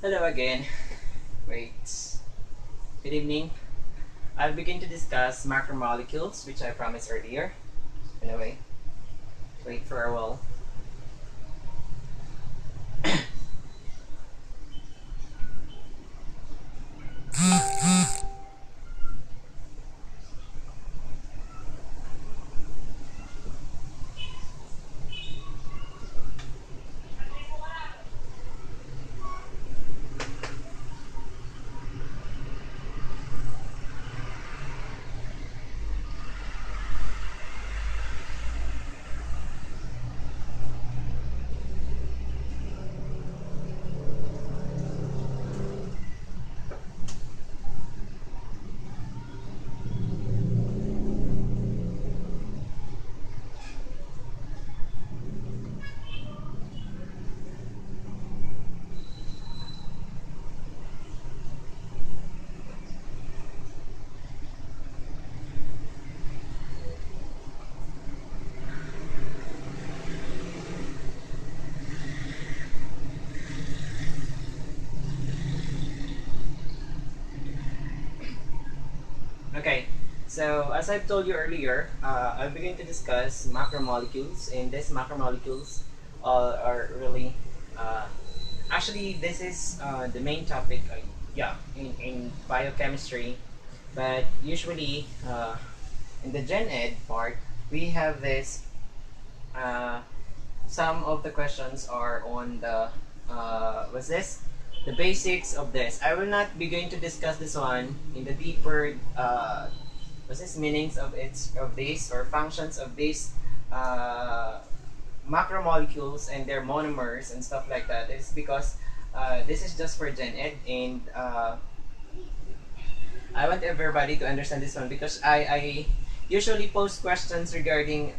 Hello again. Wait. Good evening. I'll begin to discuss macromolecules, which I promised earlier. Anyway, wait for a while. Okay, so as I've told you earlier, I'll begin to discuss macromolecules, and these macromolecules are really, actually this is the main topic, in biochemistry, but usually in the Gen Ed part, we have this, some of the questions are on the, what's this? The basics of this. I will not be going to discuss this one in the deeper what's this meanings of these or functions of these macromolecules and their monomers and stuff like that. It's because this is just for Gen Ed, and I want everybody to understand this one because I usually post questions regarding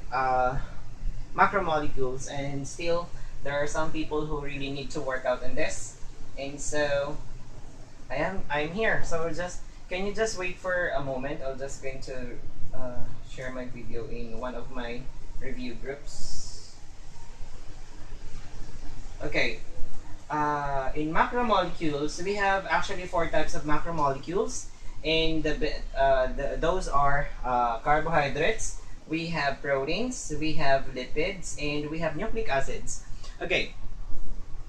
macromolecules, and still there are some people who really need to work out on this. And so I'm here. So can you just wait for a moment? I'm just going to share my video in one of my review groups. Okay. In macromolecules, we have actually 4 types of macromolecules, and those are carbohydrates, we have proteins, we have lipids, and we have nucleic acids. Okay.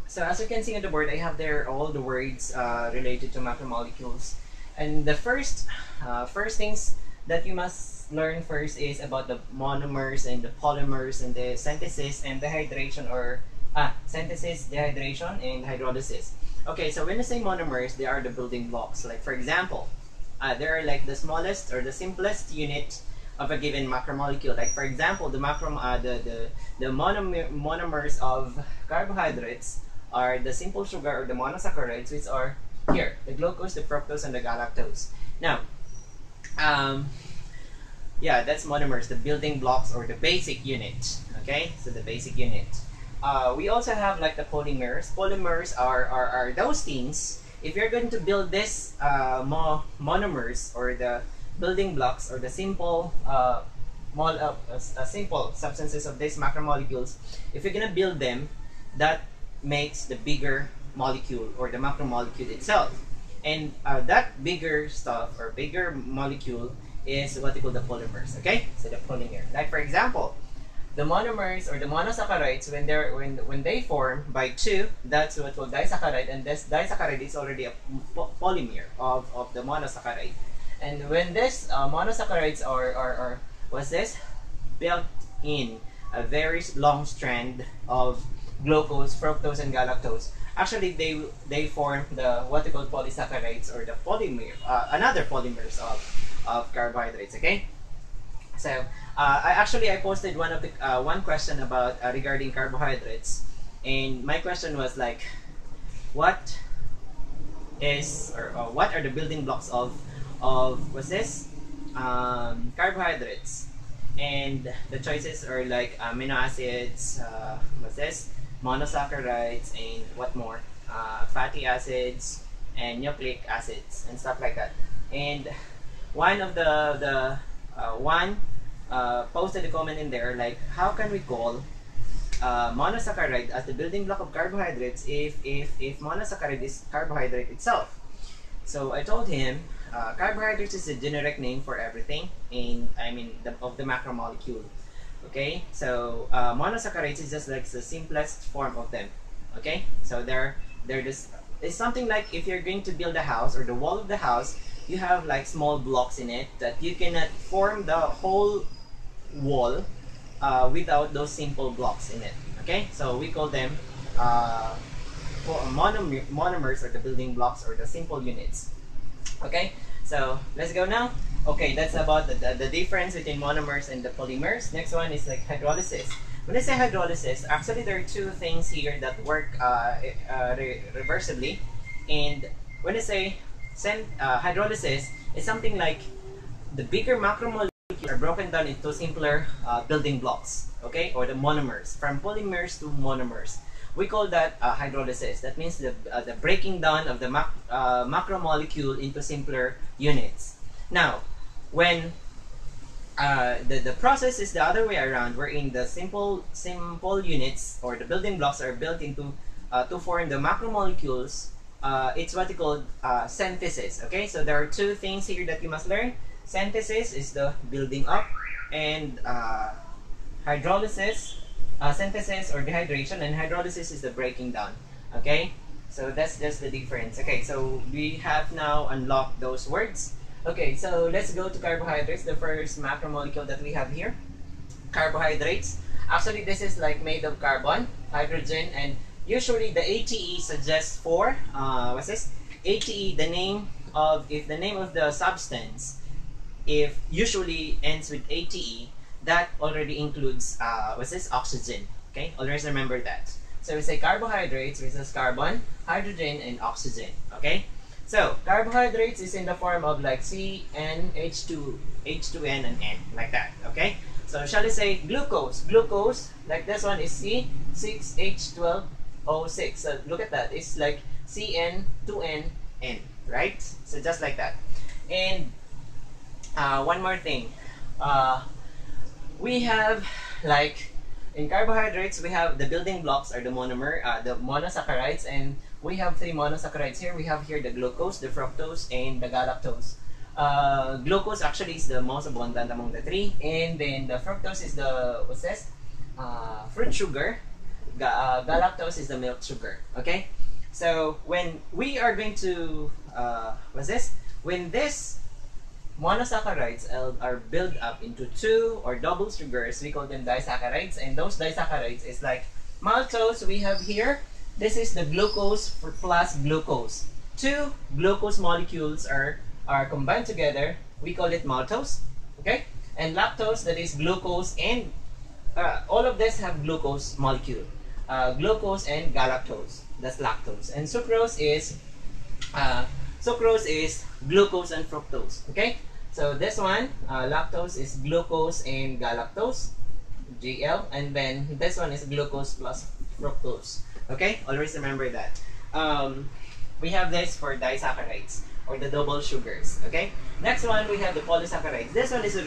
So as you can see on the board, I have there all the words related to macromolecules. And the first things that you must learn first is about the monomers and the polymers and the synthesis and dehydration, or synthesis, dehydration, and hydrolysis. Okay, so when you say monomers, they are the building blocks. Like for example, they are like the smallest or the simplest unit of a given macromolecule. Like for example, the monomers of carbohydrates are the simple sugar or the monosaccharides, which are here, the glucose, the fructose, and the galactose. Now, yeah, that's monomers, the building blocks or the basic unit. Okay, so the basic unit. We also have like the polymers. Polymers are those things. If you're going to build this monomers or the building blocks or the simple simple substances of these macromolecules, if you're gonna build them, that makes the bigger molecule or the macromolecule itself, and that bigger stuff or bigger molecule is what we call the polymers. Okay, so the polymer, like for example, the monomers or the monosaccharides, when they form by 2, that's what we call disaccharide, and this disaccharide is already a polymer of the monosaccharide. And when this monosaccharides are what's this, built in a very long strand of glucose, fructose, and galactose, actually they form the what we call polysaccharides or the polymer, another polymers of carbohydrates. Okay, so I posted one question about regarding carbohydrates, and my question was like, what are the building blocks of what's this, carbohydrates? And the choices are like amino acids, what's this, monosaccharides, and what more, fatty acids and nucleic acids and stuff like that. And one of the posted a comment in there like, how can we call monosaccharide as the building block of carbohydrates if monosaccharide is carbohydrate itself. So I told him carbohydrates is a generic name for everything of the macromolecule. Okay, so monosaccharides is just like the simplest form of them. Okay, so they're just, it's something like if you're going to build a house or the wall of the house, you have like small blocks in it that you cannot form the whole wall without those simple blocks in it. Okay, so we call them monomers, or the building blocks or the simple units. Okay, so let's go now. Okay, that's about the difference between monomers and the polymers. Next one is like hydrolysis. When I say hydrolysis, actually there are two things here that work reversibly. And when I say hydrolysis, it's something like the bigger macromolecules are broken down into simpler building blocks, okay, or the monomers, from polymers to monomers. We call that hydrolysis. That means the breaking down of the macromolecule into simpler units. Now, when the process is the other way around, wherein the simple units or the building blocks are built into to form the macromolecules, it's what we call synthesis. Okay, so there are two things here that you must learn. Synthesis is the building up, and hydrolysis, synthesis or dehydration, and hydrolysis is the breaking down. Okay, so that's just the difference. Okay, so we have now unlocked those words. Okay, so let's go to carbohydrates, the first macromolecule that we have here. Carbohydrates. Actually, this is like made of carbon, hydrogen, and usually the ATE suggests for what's this? ATE, the name of, if the name of the substance, if usually ends with ATE, that already includes what's this? Oxygen. Okay, always remember that. So we say carbohydrates, which is carbon, hydrogen, and oxygen. Okay. So carbohydrates is in the form of like CN, H2, H2N, and N, like that. Okay. So shall we say glucose? Glucose, like this one is C6H12O6. So look at that. It's like CN, 2N, N, right? So just like that. And one more thing. We have like in carbohydrates, we have the building blocks are the monomer, the monosaccharides, and we have three monosaccharides here. We have here the glucose, the fructose, and the galactose. Glucose actually is the most abundant among the three, and then the fructose is the, what's this? Fruit sugar. Galactose is the milk sugar. Okay, so when we are going to what's this? When this monosaccharides are built up into two or double sugars, we call them disaccharides, and those disaccharides is like maltose. We have here, this is the glucose plus glucose. Two glucose molecules are combined together. We call it maltose. Okay, and lactose, that is glucose, and all of this have glucose molecule. Glucose and galactose, that's lactose. And sucrose is glucose and fructose. Okay, so this one, lactose is glucose and galactose, GL, and then this one is glucose plus fructose. Okay, always remember that. We have this for disaccharides or the double sugars. Okay, next one we have the polysaccharides. This one is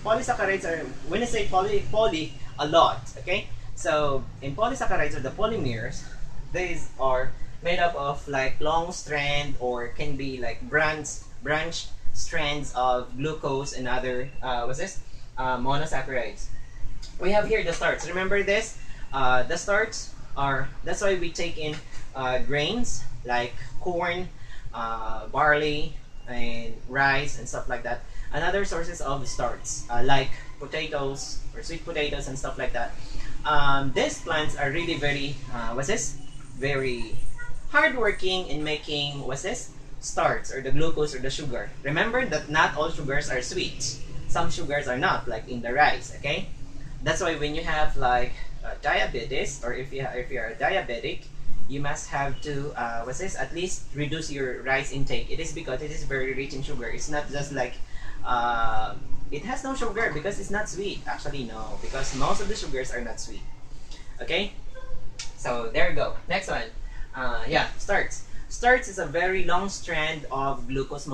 polysaccharides are, when I say poly, a lot. Okay, so in polysaccharides or the polymers, these are made up of like long strand or can be like branched strands of glucose and other monosaccharides. We have here the starch. Remember this? The starch are, that's why we take in grains like corn, barley, and rice and stuff like that. And other sources of starch like potatoes or sweet potatoes and stuff like that. These plants are really very very hardworking in making starch or the glucose or the sugar. Remember that not all sugars are sweet. Some sugars are not, like in the rice. Okay, that's why when you have like diabetes, or if you are diabetic, you must have to at least reduce your rice intake. It is because it is very rich in sugar. It's not just like it has no sugar because it's not sweet. Actually, no, because most of the sugars are not sweet. Okay, so there you go. Next one, yeah, starch. Starch is a very long strand of glucose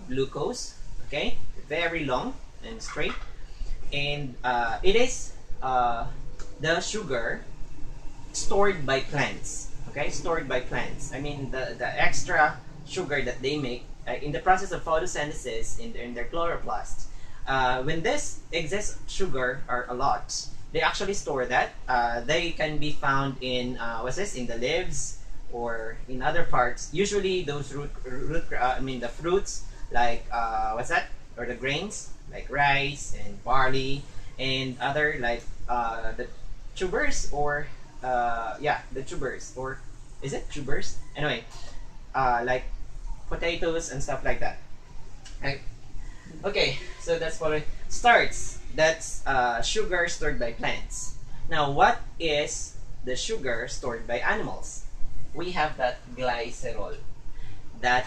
glucose. Okay, very long and straight, and it is the sugar stored by plants. Okay, stored by plants. I mean, the extra sugar that they make in the process of photosynthesis in their chloroplasts. When this excess sugar are a lot, they actually store that. They can be found in in the leaves or in other parts. Usually those the fruits like or the grains like rice and barley and other like the tubers or the tubers, or is it tubers? Anyway, like potatoes and stuff like that. Right? Okay, so that's for starch. That's sugar stored by plants. Now, what is the sugar stored by animals? We have that glycerol. That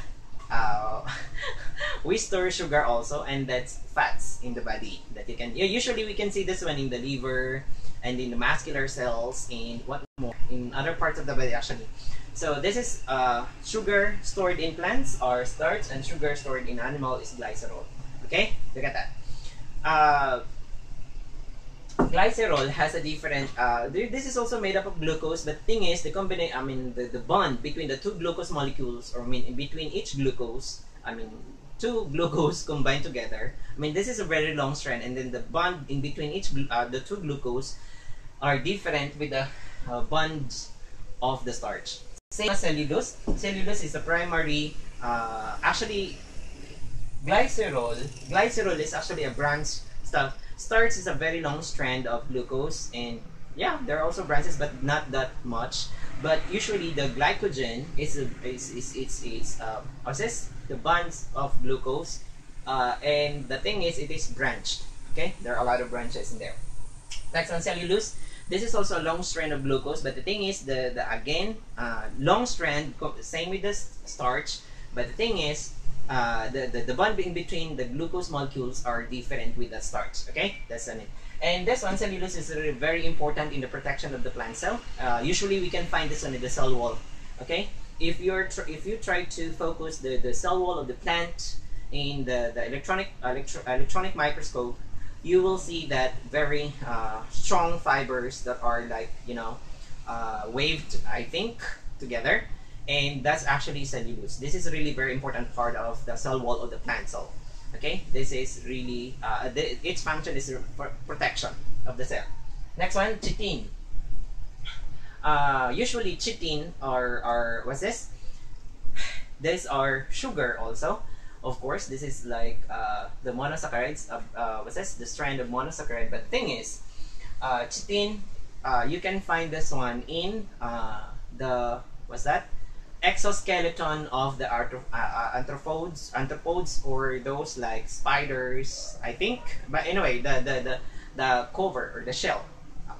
we store sugar also, and that's fats in the body that you can. Usually, we can see this one in the liver and in the muscular cells, and what more in other parts of the body actually. So this is sugar stored in plants or starch, and sugar stored in animal is glycerol. Okay, look at that. Glycerol has a different. This is also made up of glucose, but the thing is, the combination. I mean, the bond between the two glucose molecules, or between each glucose. Two glucose combined together. This is a very long strand, and then the bond in between each the two glucose are different with the bonds of the starch. Same as cellulose. Cellulose is a primary. Actually, glycerol is actually a branch stuff. Starch is a very long strand of glucose, and yeah, there are also branches, but not that much. But usually, the glycogen is the bonds of glucose, and the thing is, it is branched. Okay, there are a lot of branches in there. Next on cellulose. This is also a long strand of glucose, but the thing is, the long strand, same with the starch, but the thing is, the bond in between the glucose molecules are different with the starch. Okay, that's it. And this one, cellulose, is very important in the protection of the plant cell. Usually, we can find this one in the cell wall. Okay, if you try to focus the cell wall of the plant in the electronic microscope, you will see that very strong fibers that are like waved, I think, together, and that's actually cellulose. This is a really very important part of the cell wall of the plant cell. Okay, this is really its function is for protection of the cell. Next one, chitin. Usually chitin or what's this? These are sugar also. Of course, this is like the monosaccharides of the strand of monosaccharide. But the thing is, chitin, you can find this one in the exoskeleton of the arthropods, or those like spiders, I think. But anyway, the cover or the shell,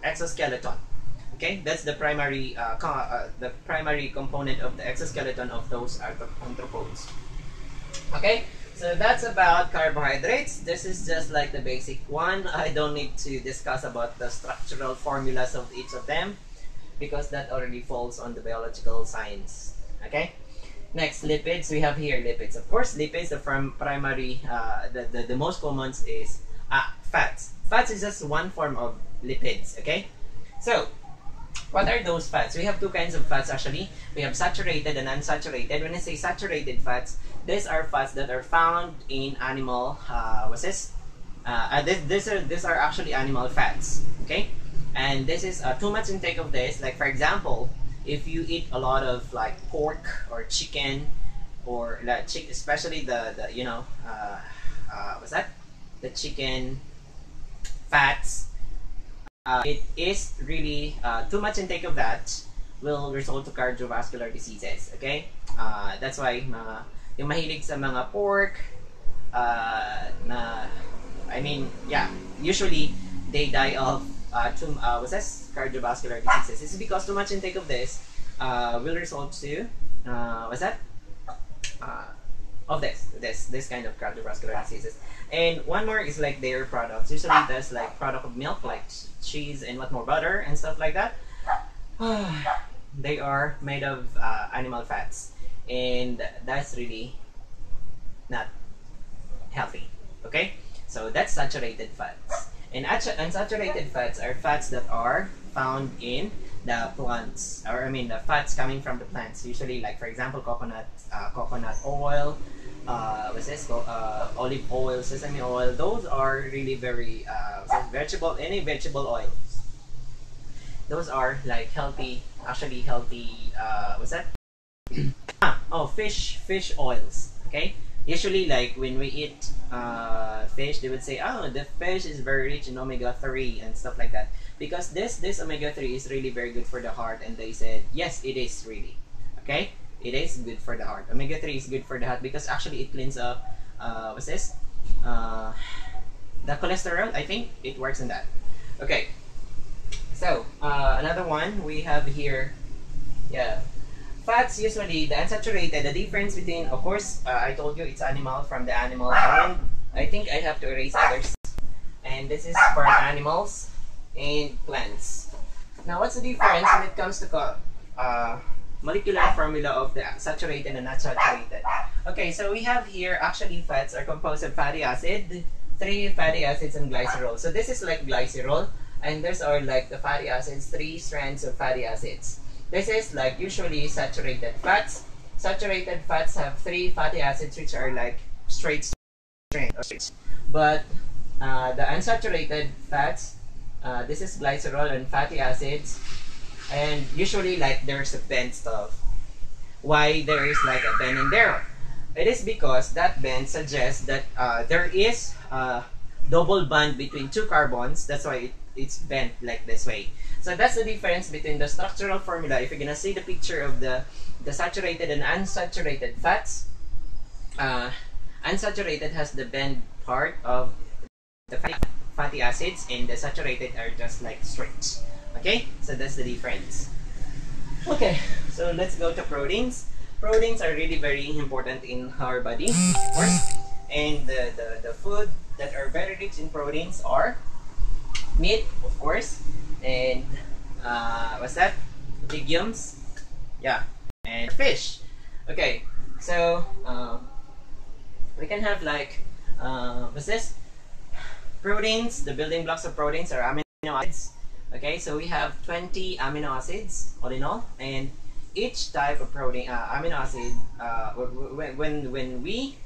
exoskeleton. Okay, that's the primary component of the exoskeleton of those arthropods. Okay, so that's about carbohydrates. This is just like the basic one. I don't need to discuss about the structural formulas of each of them, because that already falls on the biological science. Okay, next, lipids. We have here lipids. Of course, lipids, the primary, the most common is fats. Fats is just one form of lipids. Okay, so what are those fats? We have two kinds of fats actually. We have saturated and unsaturated. When I say saturated fats, these are fats that are found in animal. These are actually animal fats. Okay, and this is too much intake of this. Like for example, if you eat a lot of like pork or chicken, or especially the chicken fats. It is really too much intake of that will result to cardiovascular diseases. Okay, that's why yung mahilig sa mga pork, usually they die of cardiovascular diseases. It's because too much intake of this will result to this kind of cardiovascular diseases. And one more is like dairy products. Usually that's like product of milk, like cheese and what more, butter and stuff like that. They are made of animal fats, and that's really not healthy. Okay, so that's saturated fats. And unsaturated fats are fats that are found in the plants, or I mean the fats coming from the plants. Usually, like for example, coconut oil, what's this? Olive oil, sesame oil. Those are really very any vegetable oil. Those are like healthy, actually healthy. What's that? Fish oils. Okay. Usually, like when we eat fish, they would say, "Oh, the fish is very rich in omega-3 and stuff like that." Because this omega-3 is really very good for the heart, and they said, yes, it is really. Okay, it is good for the heart. Omega-3 is good for the heart because actually it cleans up. What's this? The cholesterol. I think it works in that. Okay. So another one we have here. Yeah. Fats, usually the unsaturated, the difference between, of course, I told you it's animal from the animal, and I think I have to erase others. And this is for animals and plants. Now, what's the difference when it comes to molecular formula of the saturated and unsaturated? Okay, so we have here, actually fats are composed of fatty acid, 3 fatty acids and glycerol. So this is like glycerol, and these are like the fatty acids, 3 strands of fatty acids. This is like usually saturated fats. Saturated fats have 3 fatty acids which are like straight strands. But the unsaturated fats, this is glycerol and fatty acids. And usually like there's a bend stuff. Why there is like a bend in there? It is because that bend suggests that there is a double bond between 2 carbons. That's why it's bent like this way. So that's the difference between the structural formula. If you're gonna see the picture of the saturated and unsaturated fats, unsaturated has the bend part of the fatty acids, and the saturated are just like straight. Okay, so that's the difference. Okay, so let's go to proteins. Proteins are really very important in our body, of course. And the food that are very rich in proteins are meat, of course, and what's that? Legumes, yeah, and fish. Okay, so we can have like what's this? Proteins. The building blocks of proteins are amino acids. Okay, so we have 20 amino acids all in all, and each type of protein amino acid when we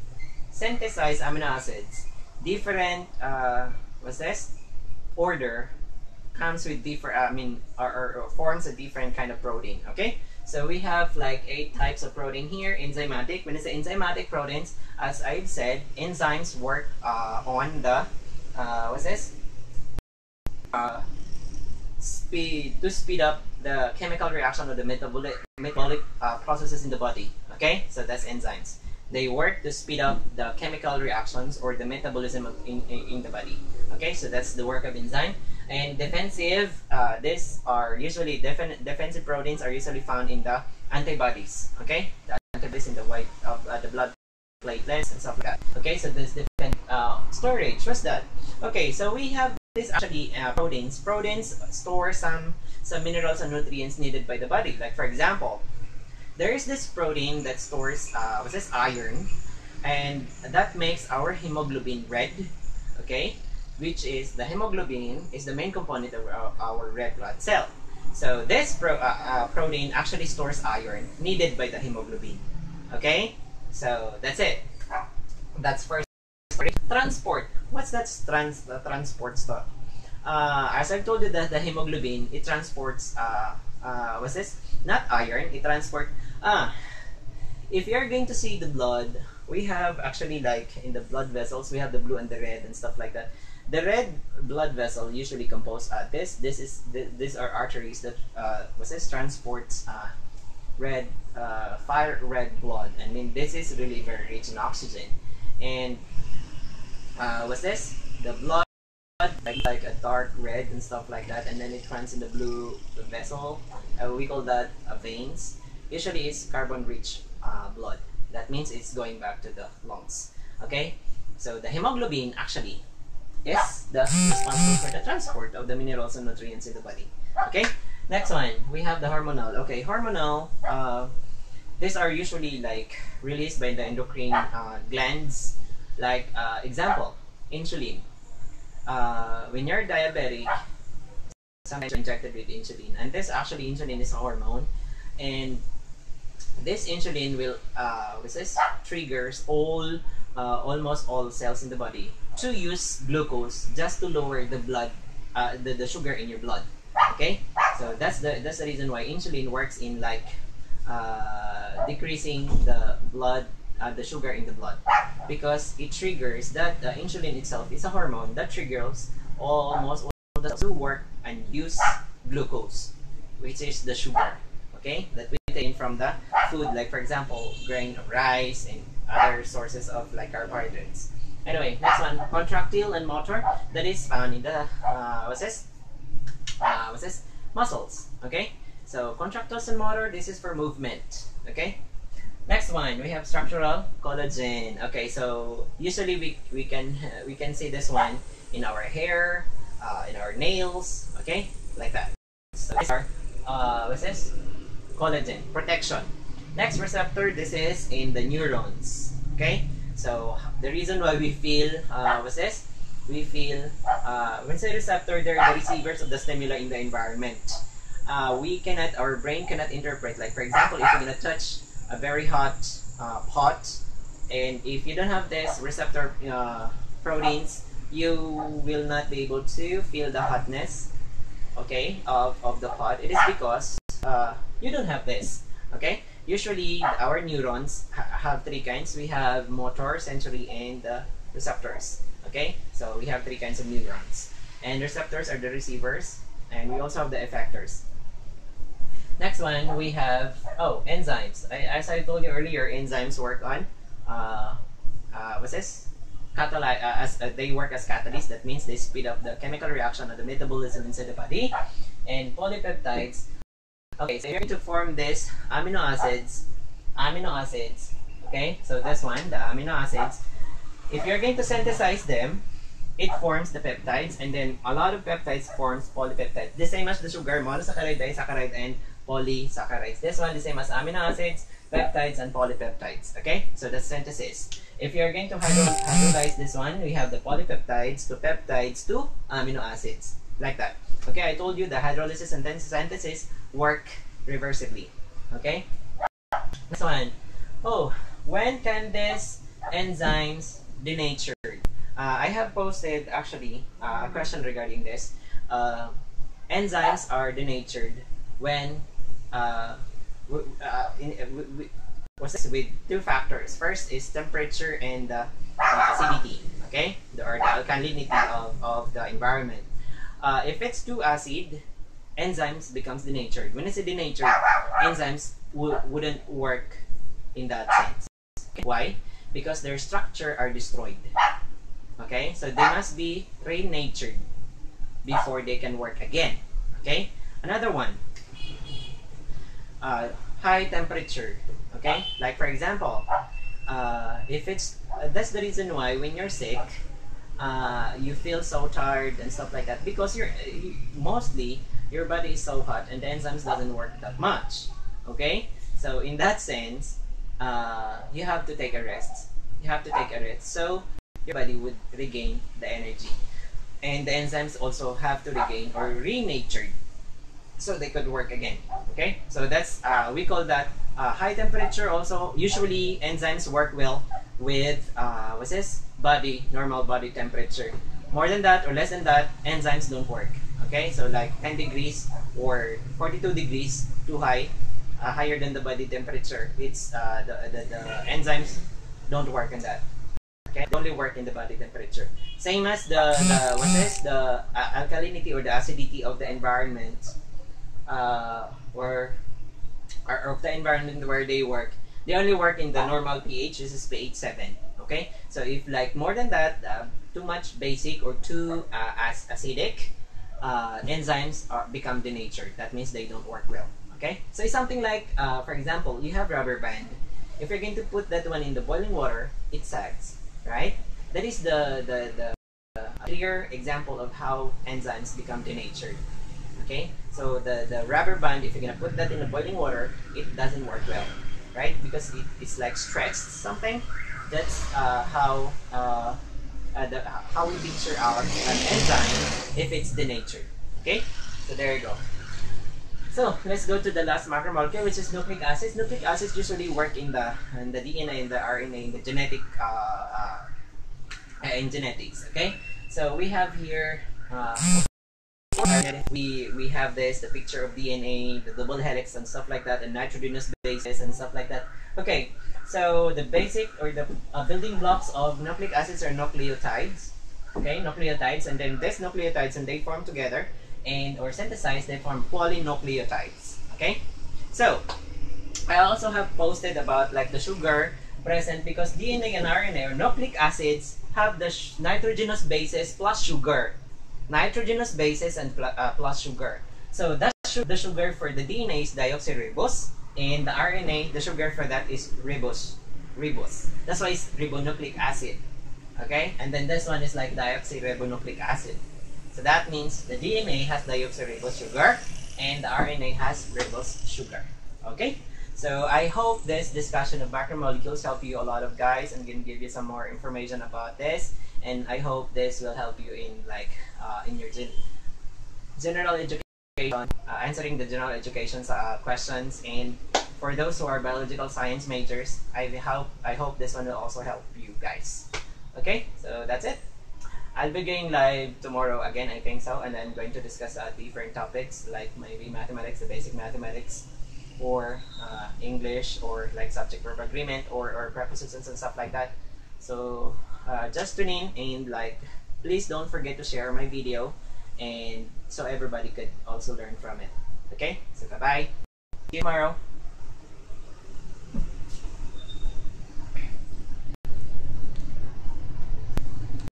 synthesize amino acids, different what's this? Order comes with different, or forms a different kind of protein. Okay, so we have like 8 types of protein here. Enzymatic. When I say enzymatic proteins, as I've said, enzymes work on the what's this? To speed up the chemical reaction of the metabolic processes in the body. Okay, so that's enzymes. They work to speed up the chemical reactions or the metabolism in the body. Okay, so that's the work of enzyme. And defensive, these are usually defensive proteins are usually found in the antibodies. Okay, the antibodies in the white of the blood platelets and stuff like that. Okay, so this defense storage. What's that? Okay, so we have this actually proteins. Proteins store some minerals and nutrients needed by the body. Like for example, there is this protein that stores what's this? Iron, and that makes our hemoglobin red. Okay, which is the hemoglobin is the main component of our red blood cell. So this protein actually stores iron needed by the hemoglobin. Okay, so that's it. That's first. Transport. What's that transport stuff? As I've told you that the hemoglobin, it transports what's this? Not iron, it transport if you're going to see the blood, we have actually like in the blood vessels, we have the blue and the red and stuff like that. The red blood vessel usually composed these are arteries that what's this? Transports red fire red blood. I mean, this is really very rich in oxygen. And what's this? The blood like a dark red and stuff like that, and then it runs in the blue vessel. We call that veins. Usually it's carbon rich blood. That means it's going back to the lungs. Okay, so the hemoglobin actually is the responsible for the transport of the minerals and nutrients in the body. Okay, next one we have the hormonal. Okay, hormonal, these are usually like released by the endocrine glands. Like example, insulin. When you're diabetic, sometimes injected with insulin. And this actually, insulin is a hormone, and this insulin will triggers almost all cells in the body to use glucose just to lower the blood, the sugar in your blood. Okay, so that's the reason why insulin works in like decreasing the blood, the sugar in the blood, because it triggers that insulin itself is a hormone that triggers almost all the cells to work and use glucose, which is the sugar. Okay, that we take from the food, like for example grain of rice and other sources of like carbohydrates. Anyway, next one, contractile and motor, that is found in the muscles. Okay, so contractiles and motor, this is for movement. Okay, next one we have structural collagen. Okay, so usually we can see this one in our hair, in our nails. Okay, like that. So these are collagen protection. Next receptor, this is in the neurons. Okay, so the reason why we feel we feel when say receptor, they're the receivers of the stimuli in the environment. Our brain cannot interpret, like for example, if you're gonna touch a very hot pot, and if you don't have this receptor proteins, you will not be able to feel the hotness, okay, of the pot. It is because you don't have this. Okay, usually our neurons have three kinds. We have motor, sensory, and receptors. Okay, so we have three kinds of neurons, and receptors are the receivers, and we also have the effectors. Next one we have enzymes. As I told you earlier, enzymes work on they work as catalysts. That means they speed up the chemical reaction of the metabolism inside the body. And polypeptides, okay, so you're going to form this amino acids. Okay, so this one, the amino acids, if you're going to synthesize them, it forms the peptides, and then a lot of peptides forms polypeptides. The same as the sugar, monosaccharide, disaccharide, and polysaccharides. This one, the same as amino acids, peptides, and polypeptides. Okay, so that's synthesis. If you're going to hydrolyze this one, we have the polypeptides to peptides to amino acids, like that. Okay, I told you the hydrolysis and synthesis work reversibly. Okay, next one. When can these enzymes denatured? I have posted actually a question regarding this. Enzymes are denatured when with two factors. First is temperature and acidity. Okay, or the alkalinity of the environment. If it's too acid, enzymes becomes denatured. When I say denatured, enzymes wouldn't work in that sense. Okay? Why? Because their structure are destroyed. Okay, so they must be renatured before they can work again. Okay, another one, high temperature. Okay, like for example, if it's that's the reason why when you're sick, you feel so tired and stuff like that, because mostly your body is so hot and the enzymes doesn't work that much. Okay, so in that sense, you have to take a rest. So your body would regain the energy, and the enzymes also have to regain or renatured so they could work again. Okay, so that's we call that high temperature. Also, usually enzymes work well with normal body temperature. More than that or less than that, enzymes don't work. Okay, so like 10 degrees or 42 degrees too high, higher than the body temperature, it's the enzymes don't work in that. Okay, they only work in the body temperature. Same as the alkalinity or the acidity of the environment, or of the environment where they work. They only work in the normal pH, which is pH 7. Okay, so if like more than that, too much basic or too acidic, enzymes become denatured. That means they don't work well. Okay, so it's something like, for example, you have rubber band. If you're going to put that one in the boiling water, it sags, right? That is the clear example of how enzymes become denatured. Okay, so the rubber band, if you're gonna put that in the boiling water, it doesn't work well, right? Because it's like stretched something. That's how we picture our an enzyme if it's denatured. Okay, So there you go. So let's go to the last macromolecule, which is nucleic acids. Nucleic acids usually work in the DNA, in the RNA, in the genetic in genetics. Okay, so we have here we have the picture of DNA, the double helix and stuff like that, and nitrogenous bases and stuff like that. Okay, so the basic or the building blocks of nucleic acids are nucleotides. Okay, nucleotides, and then these nucleotides, and they form together and or synthesize, they form polynucleotides. Okay, so I also have posted about like the sugar present, because DNA and RNA or nucleic acids have the nitrogenous bases plus sugar. Nitrogenous bases and plus sugar. So that's the sugar for the DNA is deoxyribose, and the RNA, the sugar for that is ribose. That's why it's ribonucleic acid. Okay, and then this one is like deoxyribonucleic acid. So that means the DNA has deoxyribose sugar and the RNA has ribose sugar. Okay, so I hope this discussion of macromolecules help you a lot of guys and can give you some more information about this. And I hope this will help you in like in your general education, answering the general education questions. And for those who are biological science majors, I hope this one will also help you guys. Okay, so that's it. I'll be going live tomorrow again, I think so, and I'm going to discuss different topics like maybe mathematics, the basic mathematics, or English, or like subject-verb agreement, or prepositions and stuff like that. So just tune in, and like please don't forget to share my video, and so everybody could also learn from it. Okay, so bye bye. See you tomorrow.